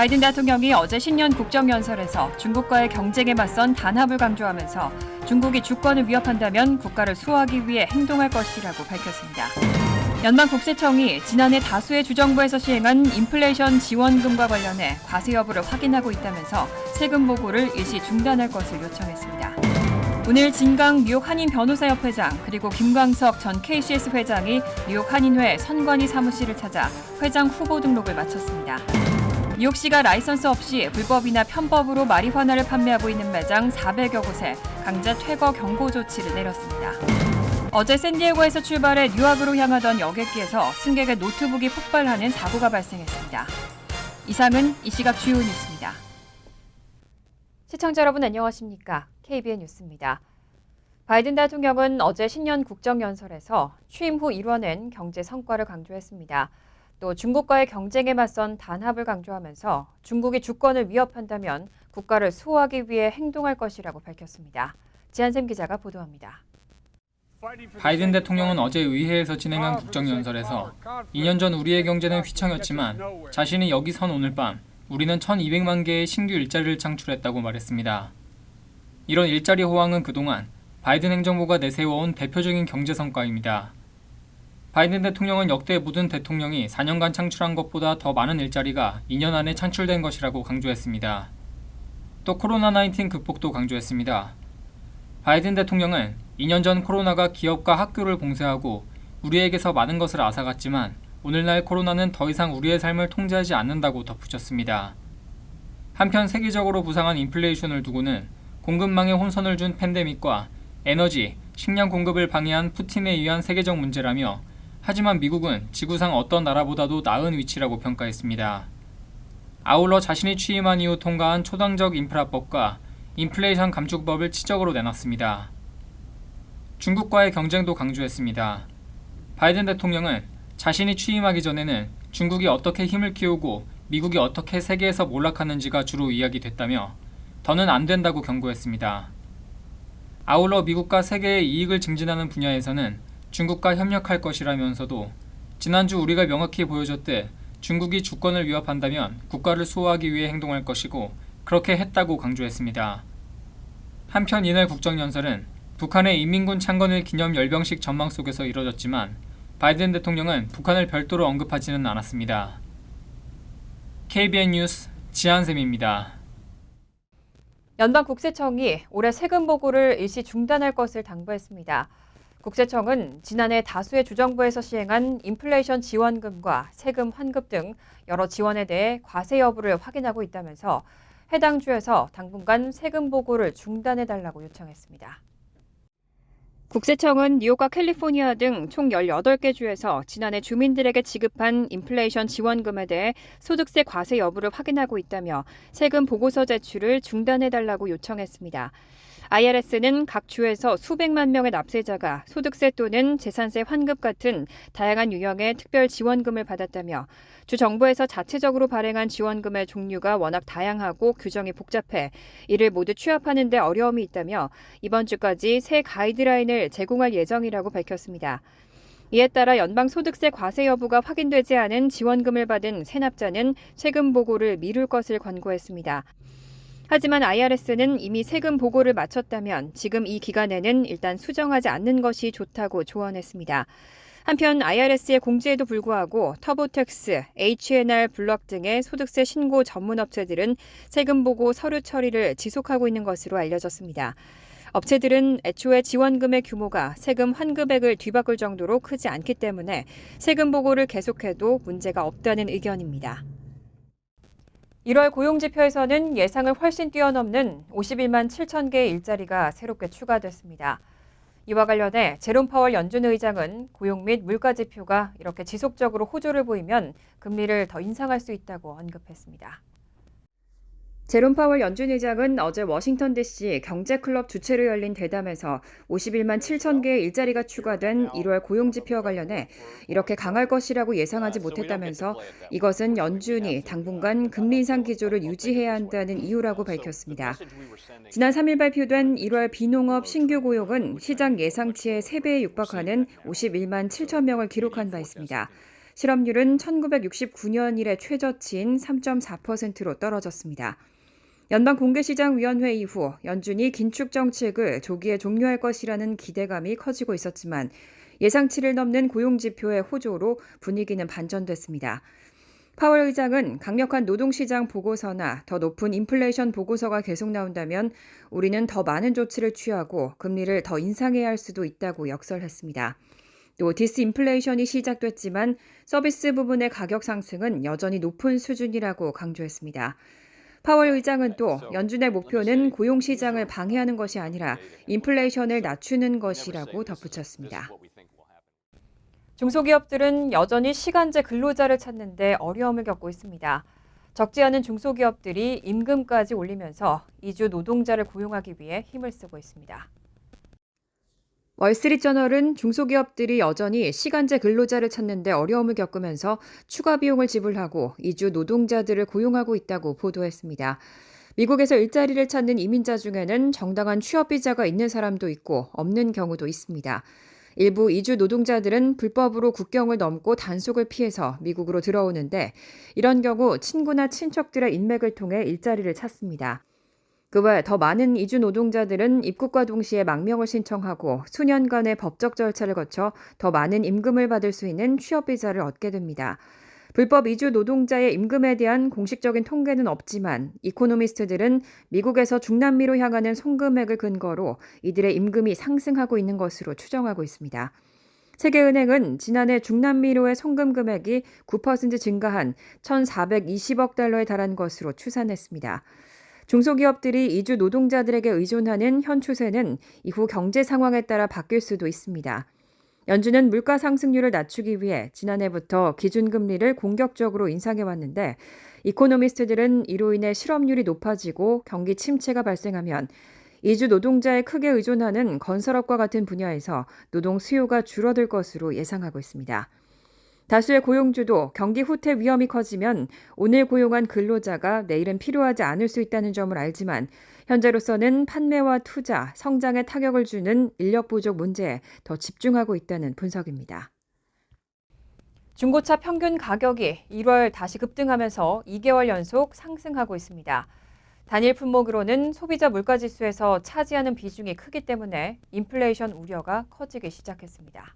바이든 대통령이 어제 신년 국정연설에서 중국과의 경쟁에 맞선 단합을 강조하면서 중국이 주권을 위협한다면 국가를 수호하기 위해 행동할 것이라고 밝혔습니다. 연방국세청이 지난해 다수의 주정부에서 시행한 인플레이션 지원금과 관련해 과세 여부를 확인하고 있다면서 세금 보고를 일시 중단할 것을 요청했습니다. 오늘 진강 뉴욕 한인 변호사협회장 그리고 김광석 전 KCS 회장이 뉴욕 한인회 선관위 사무실을 찾아 회장 후보 등록을 마쳤습니다. 뉴욕시가 라이선스 없이 불법이나 편법으로 마리화나를 판매하고 있는 매장 400여 곳에 강제 퇴거 경고 조치를 내렸습니다. 어제 샌디에고에서 출발해 뉴욕으로 향하던 여객기에서 승객의 노트북이 폭발하는 사고가 발생했습니다. 이상은 이 시각 주요 뉴스입니다. 시청자 여러분 안녕하십니까? KBN 뉴스입니다. 바이든 대통령은 어제 신년 국정연설에서 취임 후 이뤄낸 경제 성과를 강조했습니다. 또 중국과의 경쟁에 맞선 단합을 강조하면서 중국이 주권을 위협한다면 국가를 수호하기 위해 행동할 것이라고 밝혔습니다. 지한샘 기자가 보도합니다. 바이든 대통령은 어제 의회에서 진행한 국정연설에서 2년 전 우리의 경제는 휘청였지만 자신이 여기 선 오늘 밤 우리는 1,200만 개의 신규 일자리를 창출했다고 말했습니다. 이런 일자리 호황은 그동안 바이든 행정부가 내세워온 대표적인 경제 성과입니다. 바이든 대통령은 역대 모든 대통령이 4년간 창출한 것보다 더 많은 일자리가 2년 안에 창출된 것이라고 강조했습니다. 또 코로나19 극복도 강조했습니다. 바이든 대통령은 2년 전 코로나가 기업과 학교를 봉쇄하고 우리에게서 많은 것을 앗아갔지만 오늘날 코로나는 더 이상 우리의 삶을 통제하지 않는다고 덧붙였습니다. 한편 세계적으로 부상한 인플레이션을 두고는 공급망에 혼선을 준 팬데믹과 에너지, 식량 공급을 방해한 푸틴에 의한 세계적 문제라며 하지만 미국은 지구상 어떤 나라보다도 나은 위치라고 평가했습니다. 아울러 자신이 취임한 이후 통과한 초당적 인프라법과 인플레이션 감축법을 치적으로 내놨습니다. 중국과의 경쟁도 강조했습니다. 바이든 대통령은 자신이 취임하기 전에는 중국이 어떻게 힘을 키우고 미국이 어떻게 세계에서 몰락하는지가 주로 이야기됐다며 더는 안 된다고 경고했습니다. 아울러 미국과 세계의 이익을 증진하는 분야에서는 중국과 협력할 것이라면서도 지난주 우리가 명확히 보여줬듯 중국이 주권을 위협한다면 국가를 수호하기 위해 행동할 것이고 그렇게 했다고 강조했습니다. 한편 이날 국정연설은 북한의 인민군 창건일 기념 열병식 전망 속에서 이뤄졌지만 바이든 대통령은 북한을 별도로 언급하지는 않았습니다. KBN 뉴스 지한샘입니다. 연방국세청이 올해 세금 보고를 일시 중단할 것을 당부했습니다. 국세청은 지난해 다수의 주정부에서 시행한 인플레이션 지원금과 세금 환급 등 여러 지원에 대해 과세 여부를 확인하고 있다면서 해당 주에서 당분간 세금 보고를 중단해달라고 요청했습니다. 국세청은 뉴욕과 캘리포니아 등 총 18개 주에서 지난해 주민들에게 지급한 인플레이션 지원금에 대해 소득세 과세 여부를 확인하고 있다며 세금 보고서 제출을 중단해달라고 요청했습니다. IRS는 각 주에서 수백만 명의 납세자가 소득세 또는 재산세 환급 같은 다양한 유형의 특별 지원금을 받았다며 주 정부에서 자체적으로 발행한 지원금의 종류가 워낙 다양하고 규정이 복잡해 이를 모두 취합하는 데 어려움이 있다며 이번 주까지 새 가이드라인을 제공할 예정이라고 밝혔습니다. 이에 따라 연방소득세 과세 여부가 확인되지 않은 지원금을 받은 세납자는 세금 보고를 미룰 것을 권고했습니다. 하지만 IRS는 이미 세금 보고를 마쳤다면 지금 이 기간에는 일단 수정하지 않는 것이 좋다고 조언했습니다. 한편 IRS의 공지에도 불구하고 터보텍스, H&R 블럭 등의 소득세 신고 전문 업체들은 세금 보고 서류 처리를 지속하고 있는 것으로 알려졌습니다. 업체들은 애초에 지원금의 규모가 세금 환급액을 뒤바꿀 정도로 크지 않기 때문에 세금 보고를 계속해도 문제가 없다는 의견입니다. 1월 고용지표에서는 예상을 훨씬 뛰어넘는 51만 7천 개의 일자리가 새롭게 추가됐습니다. 이와 관련해 제롬 파월 연준 의장은 고용 및 물가 지표가 이렇게 지속적으로 호조를 보이면 금리를 더 인상할 수 있다고 언급했습니다. 제롬 파월 연준 의장은 어제 워싱턴 DC 경제클럽 주최로 열린 대담에서 51만 7천 개의 일자리가 추가된 1월 고용지표와 관련해 이렇게 강할 것이라고 예상하지 못했다면서 이것은 연준이 당분간 금리 인상 기조를 유지해야 한다는 이유라고 밝혔습니다. 지난 3일 발표된 1월 비농업 신규 고용은 시장 예상치의 3배에 육박하는 51만 7천 명을 기록한 바 있습니다. 실업률은 1969년 이래 최저치인 3.4%로 떨어졌습니다. 연방공개시장위원회 이후 연준이 긴축 정책을 조기에 종료할 것이라는 기대감이 커지고 있었지만 예상치를 넘는 고용지표의 호조로 분위기는 반전됐습니다. 파월 의장은 강력한 노동시장 보고서나 더 높은 인플레이션 보고서가 계속 나온다면 우리는 더 많은 조치를 취하고 금리를 더 인상해야 할 수도 있다고 역설했습니다. 또 디스인플레이션이 시작됐지만 서비스 부분의 가격 상승은 여전히 높은 수준이라고 강조했습니다. 파월 의장은 또 연준의 목표는 고용시장을 방해하는 것이 아니라 인플레이션을 낮추는 것이라고 덧붙였습니다. 중소기업들은 여전히 시간제 근로자를 찾는 데 어려움을 겪고 있습니다. 적지 않은 중소기업들이 임금까지 올리면서 이주 노동자를 고용하기 위해 힘을 쓰고 있습니다. 월스트리트저널은 중소기업들이 여전히 시간제 근로자를 찾는 데 어려움을 겪으면서 추가 비용을 지불하고 이주 노동자들을 고용하고 있다고 보도했습니다. 미국에서 일자리를 찾는 이민자 중에는 정당한 취업 비자가 있는 사람도 있고 없는 경우도 있습니다. 일부 이주 노동자들은 불법으로 국경을 넘고 단속을 피해서 미국으로 들어오는데 이런 경우 친구나 친척들의 인맥을 통해 일자리를 찾습니다. 그 외 더 많은 이주 노동자들은 입국과 동시에 망명을 신청하고 수년간의 법적 절차를 거쳐 더 많은 임금을 받을 수 있는 취업 비자를 얻게 됩니다. 불법 이주 노동자의 임금에 대한 공식적인 통계는 없지만 이코노미스트들은 미국에서 중남미로 향하는 송금액을 근거로 이들의 임금이 상승하고 있는 것으로 추정하고 있습니다. 세계은행은 지난해 중남미로의 송금 금액이 9% 증가한 1,420억 달러에 달한 것으로 추산했습니다. 중소기업들이 이주 노동자들에게 의존하는 현 추세는 이후 경제 상황에 따라 바뀔 수도 있습니다. 연준은 물가 상승률을 낮추기 위해 지난해부터 기준금리를 공격적으로 인상해왔는데 이코노미스트들은 이로 인해 실업률이 높아지고 경기 침체가 발생하면 이주 노동자에 크게 의존하는 건설업과 같은 분야에서 노동 수요가 줄어들 것으로 예상하고 있습니다. 다수의 고용주도 경기 후퇴 위험이 커지면 오늘 고용한 근로자가 내일은 필요하지 않을 수 있다는 점을 알지만 현재로서는 판매와 투자, 성장에 타격을 주는 인력 부족 문제에 더 집중하고 있다는 분석입니다. 중고차 평균 가격이 1월 다시 급등하면서 2개월 연속 상승하고 있습니다. 단일 품목으로는 소비자 물가지수에서 차지하는 비중이 크기 때문에 인플레이션 우려가 커지기 시작했습니다.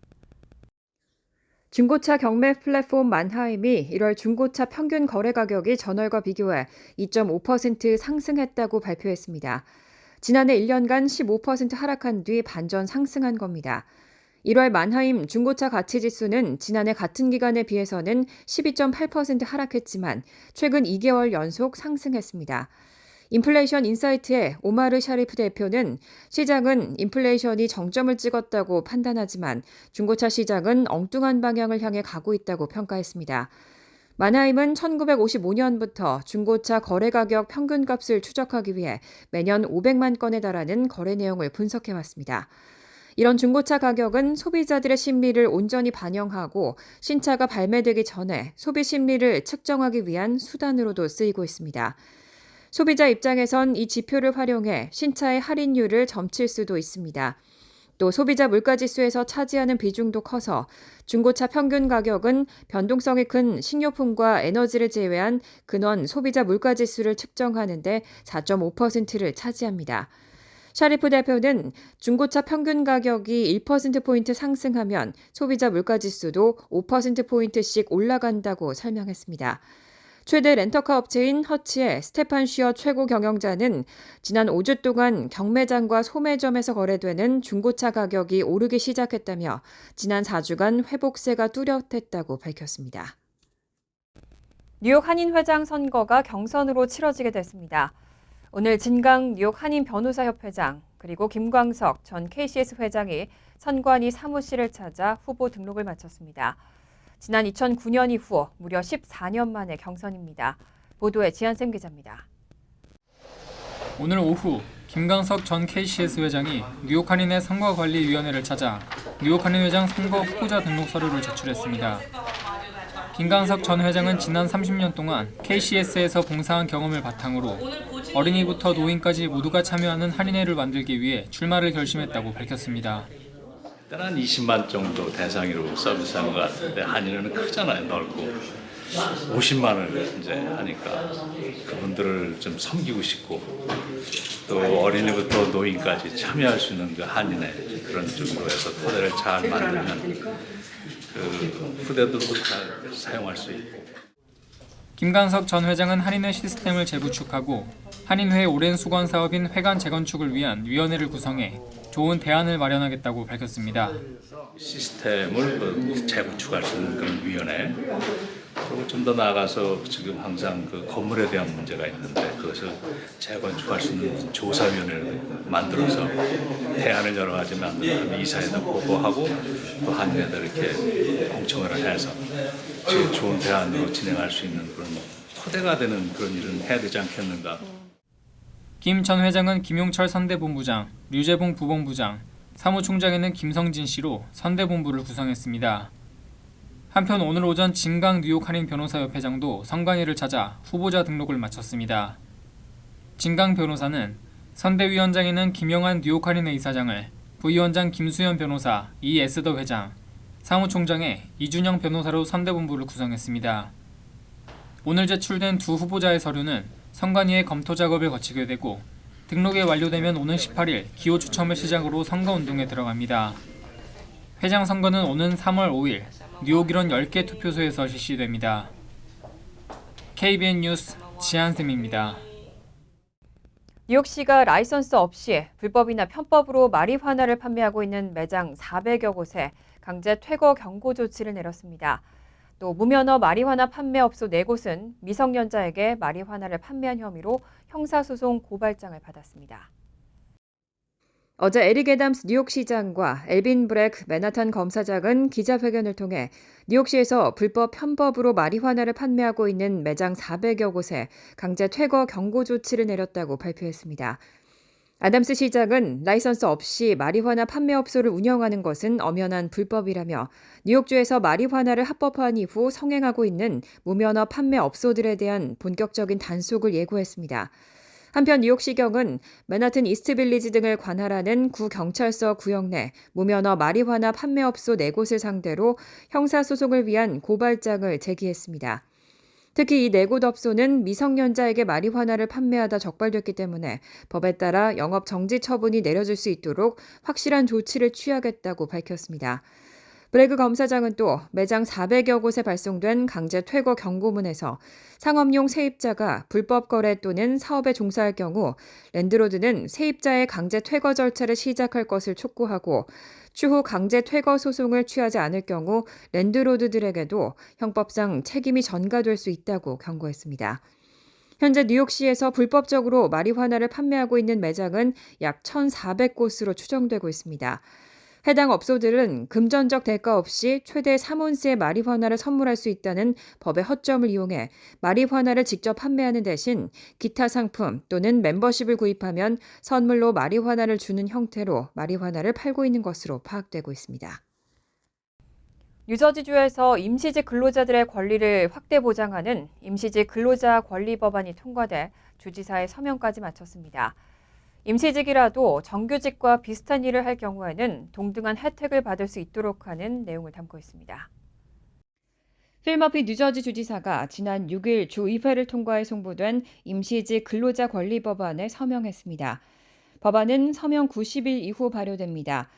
중고차 경매 플랫폼 만하임이 1월 중고차 평균 거래 가격이 전월과 비교해 2.5% 상승했다고 발표했습니다. 지난해 1년간 15% 하락한 뒤 반전 상승한 겁니다. 1월 만하임 중고차 가치지수는 지난해 같은 기간에 비해서는 12.8% 하락했지만 최근 2개월 연속 상승했습니다. 인플레이션 인사이트의 오마르 샤리프 대표는 시장은 인플레이션이 정점을 찍었다고 판단하지만 중고차 시장은 엉뚱한 방향을 향해 가고 있다고 평가했습니다. 만하임은 1955년부터 중고차 거래 가격 평균값을 추적하기 위해 매년 500만 건에 달하는 거래 내용을 분석해왔습니다. 이런 중고차 가격은 소비자들의 심리를 온전히 반영하고 신차가 발매되기 전에 소비 심리를 측정하기 위한 수단으로도 쓰이고 있습니다. 소비자 입장에선 이 지표를 활용해 신차의 할인율을 점칠 수도 있습니다. 또 소비자 물가지수에서 차지하는 비중도 커서 중고차 평균 가격은 변동성이 큰 식료품과 에너지를 제외한 근원 소비자 물가지수를 측정하는 데 4.5%를 차지합니다. 샤리프 대표는 중고차 평균 가격이 1%포인트 상승하면 소비자 물가지수도 5%포인트씩 올라간다고 설명했습니다. 최대 렌터카 업체인 허치의 스테판 쉬어 최고 경영자는 지난 5주 동안 경매장과 소매점에서 거래되는 중고차 가격이 오르기 시작했다며 지난 4주간 회복세가 뚜렷했다고 밝혔습니다. 뉴욕 한인회장 선거가 경선으로 치러지게 됐습니다. 오늘 진강 뉴욕 한인 변호사협회장 그리고 김광석 전 KCS 회장이 선관위 사무실을 찾아 후보 등록을 마쳤습니다. 지난 2009년 이후 무려 14년 만의 경선입니다. 보도에 지한샘 기자입니다. 오늘 오후 김광석 전 KCS 회장이 뉴욕 한인회 선거관리위원회를 찾아 뉴욕 한인회장 선거 후보자 등록 서류를 제출했습니다. 김광석 전 회장은 지난 30년 동안 KCS에서 봉사한 경험을 바탕으로 어린이부터 노인까지 모두가 참여하는 한인회를 만들기 위해 출마를 결심했다고 밝혔습니다. 그때는 한 20만 정도 대상으로 서비스한 것 같은데 한인회는 크잖아요, 넓고 50만을 이제 하니까 그분들을 좀 섬기고 싶고 또 어린이부터 노인까지 참여할 수 있는 그 한인회 그런 정도에서 토대를 잘 만들면 그 후대들도 잘 사용할 수 있고. 김관석 전 회장은 한인회 시스템을 재구축하고 한인회의 오랜 수건 사업인 회관 재건축을 위한 위원회를 구성해 좋은 대안을 마련하겠다고 밝혔습니다. 시스템을 재구축할 수 있는 그런 위원회 그리고 좀 더 나아가서 지금 항상 그 건물에 대한 문제가 있는데 그것을 재건축할 수 있는 조사위원회를 만들어서 대안을 여러 가지 만들어 이사에다 보고하고 또 한인회도 이렇게 공청회를 해서 제일 좋은 대안으로 진행할 수 있는 그런 토대가 되는 그런 일은 해야 되지 않겠는가. 김 전 회장은 김용철 선대본부장, 류재봉 부본부장, 사무총장에는 김성진 씨로 선대본부를 구성했습니다. 한편 오늘 오전 진강 뉴욕 한인 변호사협회장도 선관위를 찾아 후보자 등록을 마쳤습니다. 진강 변호사는 선대위원장에는 김영환 뉴욕 한인회 이사장을, 부위원장 김수현 변호사, 이 에스더 회장, 사무총장에 이준영 변호사로 선대본부를 구성했습니다. 오늘 제출된 두 후보자의 서류는 선관위의 검토 작업을 거치게 되고 등록이 완료되면 오는 18일 기호 추첨을 시작으로 선거운동에 들어갑니다. 회장 선거는 오는 3월 5일 뉴욕 일원 10개 투표소에서 실시됩니다. KBN 뉴스 지한샘입니다. 뉴욕시가 라이선스 없이 불법이나 편법으로 마리화나를 판매하고 있는 매장 400여 곳에 강제 퇴거 경고 조치를 내렸습니다. 또 무면허 마리화나 판매업소 4곳은 미성년자에게 마리화나를 판매한 혐의로 형사소송 고발장을 받았습니다. 어제 에릭 애담스 뉴욕시장과 엘빈 브렉 맨하탄 검사장은 기자회견을 통해 뉴욕시에서 불법 편법으로 마리화나를 판매하고 있는 매장 400여 곳에 강제 퇴거 경고 조치를 내렸다고 발표했습니다. 애담스 시장은 라이선스 없이 마리화나 판매업소를 운영하는 것은 엄연한 불법이라며 뉴욕주에서 마리화나를 합법화한 이후 성행하고 있는 무면허 판매업소들에 대한 본격적인 단속을 예고했습니다. 한편 뉴욕시경은 맨하튼 이스트빌리지 등을 관할하는 구경찰서 구역 내 무면허 마리화나 판매업소 4곳을 상대로 형사소송을 위한 고발장을 제기했습니다. 특히 이 4곳 업소는 미성년자에게 마리화나를 판매하다 적발됐기 때문에 법에 따라 영업 정지 처분이 내려질 수 있도록 확실한 조치를 취하겠다고 밝혔습니다. 브레그 검사장은 또 매장 400여 곳에 발송된 강제 퇴거 경고문에서 상업용 세입자가 불법 거래 또는 사업에 종사할 경우 랜드로드는 세입자의 강제 퇴거 절차를 시작할 것을 촉구하고 추후 강제 퇴거 소송을 취하지 않을 경우 랜드로드들에게도 형법상 책임이 전가될 수 있다고 경고했습니다. 현재 뉴욕시에서 불법적으로 마리화나를 판매하고 있는 매장은 약 1,400곳으로 추정되고 있습니다. 해당 업소들은 금전적 대가 없이 최대 3온스의 마리화나를 선물할 수 있다는 법의 허점을 이용해 마리화나를 직접 판매하는 대신 기타 상품 또는 멤버십을 구입하면 선물로 마리화나를 주는 형태로 마리화나를 팔고 있는 것으로 파악되고 있습니다. 뉴저지주에서 임시직 근로자들의 권리를 확대 보장하는 임시직 근로자 권리 법안이 통과돼 주지사의 서명까지 마쳤습니다. 임시직이라도 정규직과 비슷한 일을 할 경우에는 동등한 혜택을 받을 수 있도록 하는 내용을 담고 있습니다. 필 머피 뉴저지 주지사가 지난 6일 주의회를 통과해 송부된 임시직 근로자 권리 법안에 서명했습니다. 법안은 서명 90일 이후 발효됩니다.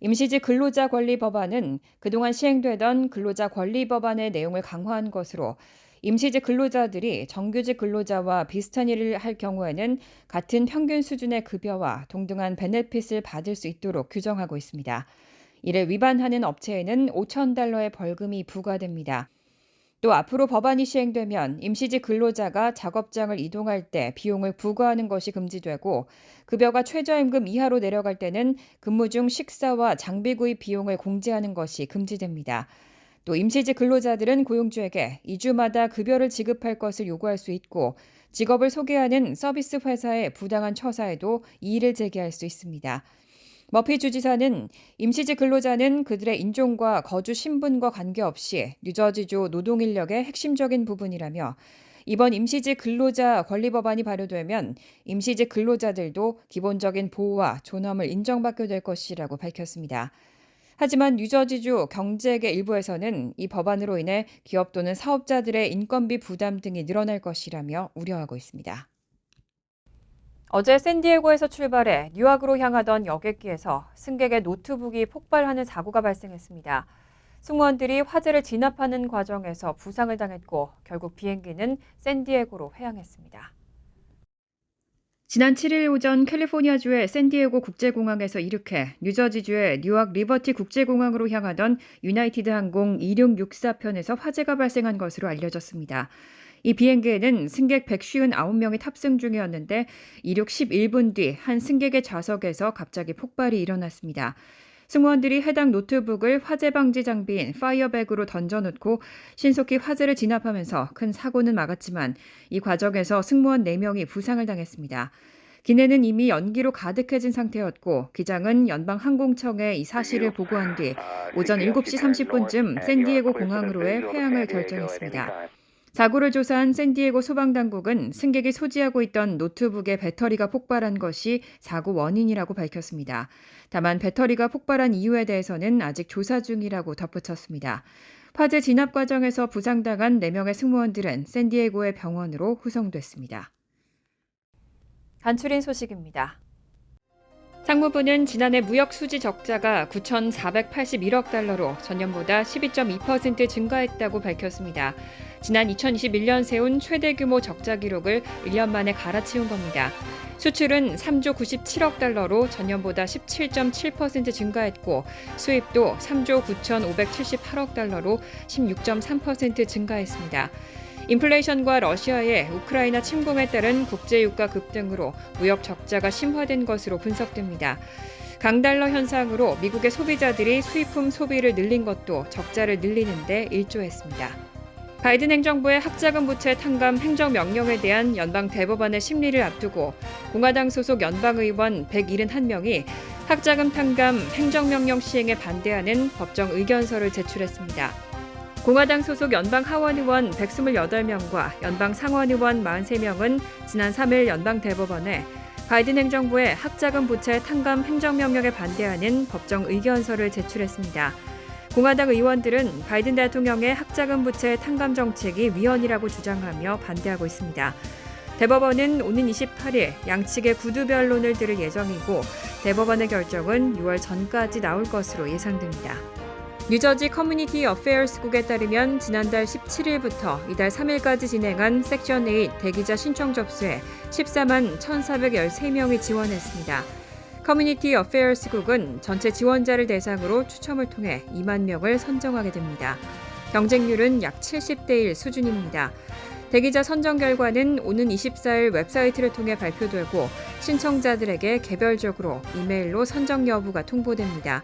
임시직 근로자 권리 법안은 그동안 시행되던 근로자 권리 법안의 내용을 강화한 것으로 임시직 근로자들이 정규직 근로자와 비슷한 일을 할 경우에는 같은 평균 수준의 급여와 동등한 베네핏을 받을 수 있도록 규정하고 있습니다. 이를 위반하는 업체에는 $5,000의 벌금이 부과됩니다. 또 앞으로 법안이 시행되면 임시직 근로자가 작업장을 이동할 때 비용을 부과하는 것이 금지되고 급여가 최저임금 이하로 내려갈 때는 근무 중 식사와 장비 구입 비용을 공제하는 것이 금지됩니다. 또 임시직 근로자들은 고용주에게 2주마다 급여를 지급할 것을 요구할 수 있고 직업을 소개하는 서비스 회사의 부당한 처사에도 이의를 제기할 수 있습니다. 머피 주지사는 임시직 근로자는 그들의 인종과 거주 신분과 관계없이 뉴저지주 노동인력의 핵심적인 부분이라며 이번 임시직 근로자 권리 법안이 발효되면 임시직 근로자들도 기본적인 보호와 존엄을 인정받게 될 것이라고 밝혔습니다. 하지만 뉴저지주 경제계 일부에서는 이 법안으로 인해 기업 또는 사업자들의 인건비 부담 등이 늘어날 것이라며 우려하고 있습니다. 어제 샌디에고에서 출발해 뉴욕으로 향하던 여객기에서 승객의 노트북이 폭발하는 사고가 발생했습니다. 승무원들이 화재를 진압하는 과정에서 부상을 당했고 결국 비행기는 샌디에고로 회항했습니다. 지난 7일 오전 캘리포니아주의 샌디에고 국제공항에서 이륙해 뉴저지주의 뉴욕 리버티 국제공항으로 향하던 유나이티드 항공 2664편에서 화재가 발생한 것으로 알려졌습니다. 이 비행기에는 승객 159명이 탑승 중이었는데 이륙 11분 뒤 한 승객의 좌석에서 갑자기 폭발이 일어났습니다. 승무원들이 해당 노트북을 화재 방지 장비인 파이어백으로 던져놓고 신속히 화재를 진압하면서 큰 사고는 막았지만 이 과정에서 승무원 4명이 부상을 당했습니다. 기내는 이미 연기로 가득해진 상태였고 기장은 연방항공청에 이 사실을 보고한 뒤 오전 7시 30분쯤 샌디에고 공항으로의 회항을 결정했습니다. 사고를 조사한 샌디에고 소방당국은 승객이 소지하고 있던 노트북의 배터리가 폭발한 것이 사고 원인이라고 밝혔습니다. 다만 배터리가 폭발한 이유에 대해서는 아직 조사 중이라고 덧붙였습니다. 화재 진압 과정에서 부상당한 4명의 승무원들은 샌디에고의 병원으로 후송됐습니다. 간추린 소식입니다. 상무부는 지난해 무역 수지 적자가 9,481억 달러로 전년보다 12.2% 증가했다고 밝혔습니다. 지난 2021년 세운 최대 규모 적자 기록을 1년 만에 갈아치운 겁니다. 수출은 3조 97억 달러로 전년보다 17.7% 증가했고 수입도 3조 9,578억 달러로 16.3% 증가했습니다. 인플레이션과 러시아의 우크라이나 침공에 따른 국제유가 급등으로 무역 적자가 심화된 것으로 분석됩니다. 강달러 현상으로 미국의 소비자들이 수입품 소비를 늘린 것도 적자를 늘리는 데 일조했습니다. 바이든 행정부의 학자금 부채 탕감 행정명령에 대한 연방 대법원의 심리를 앞두고 공화당 소속 연방의원 171명이 학자금 탕감 행정명령 시행에 반대하는 법정 의견서를 제출했습니다. 공화당 소속 연방 하원 의원 128명과 연방 상원 의원 43명은 지난 3일 연방 대법원에 바이든 행정부의 학자금 부채 탕감 행정명령에 반대하는 법정 의견서를 제출했습니다. 공화당 의원들은 바이든 대통령의 학자금 부채 탕감 정책이 위헌이라고 주장하며 반대하고 있습니다. 대법원은 오는 28일 양측의 구두 변론을 들을 예정이고 대법원의 결정은 6월 전까지 나올 것으로 예상됩니다. 뉴저지 커뮤니티 어페어스국에 따르면 지난달 17일부터 이달 3일까지 진행한 섹션 8 대기자 신청 접수에 14만 1,413명이 지원했습니다. 커뮤니티 어페어스국은 전체 지원자를 대상으로 추첨을 통해 2만 명을 선정하게 됩니다. 경쟁률은 약 70대 1 수준입니다. 대기자 선정 결과는 오는 24일 웹사이트를 통해 발표되고 신청자들에게 개별적으로 이메일로 선정 여부가 통보됩니다.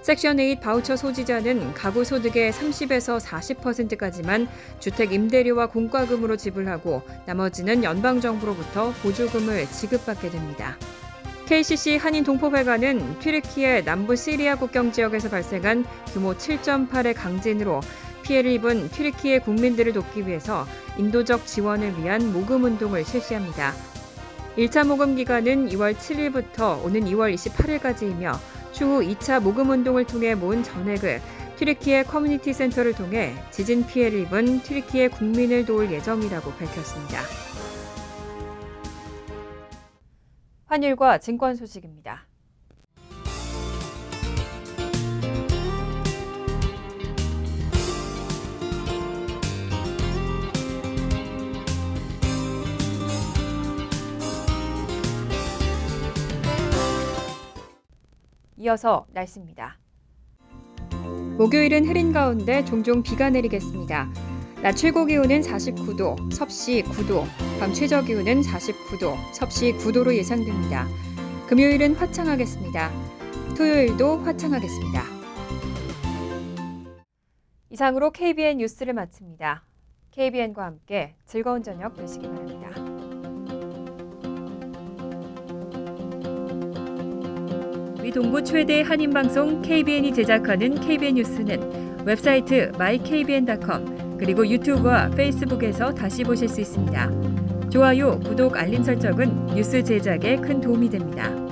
섹션 8 바우처 소지자는 가구 소득의 30에서 40%까지만 주택 임대료와 공과금으로 지불하고 나머지는 연방정부로부터 보조금을 지급받게 됩니다. KCC 한인동포회관은 튀르키예 남부 시리아 국경 지역에서 발생한 규모 7.8의 강진으로 피해를 입은 튀르키예 국민들을 돕기 위해서 인도적 지원을 위한 모금운동을 실시합니다. 1차 모금 기간은 2월 7일부터 오는 2월 28일까지이며 추후 2차 모금운동을 통해 모은 전액을 튀르키예 커뮤니티 센터를 통해 지진 피해를 입은 튀르키예 국민을 도울 예정이라고 밝혔습니다. 환율과 증권 소식입니다. 이어서 날씨입니다. 목요일은 흐린 가운데 종종 비가 내리겠습니다. 낮 최고 기온은 49도, 섭씨 9도, 밤 최저 기온은 49도, 섭씨 9도로 예상됩니다. 금요일은 화창하겠습니다. 토요일도 화창하겠습니다. 이상으로 KBN 뉴스를 마칩니다. KBN과 함께 즐거운 저녁 되시기 바랍니다. 우리 동부 최대 한인방송 KBN이 제작하는 KBN 뉴스는 웹사이트 mykbn.com 그리고 유튜브와 페이스북에서 다시 보실 수 있습니다. 좋아요, 구독, 알림 설정은 뉴스 제작에 큰 도움이 됩니다.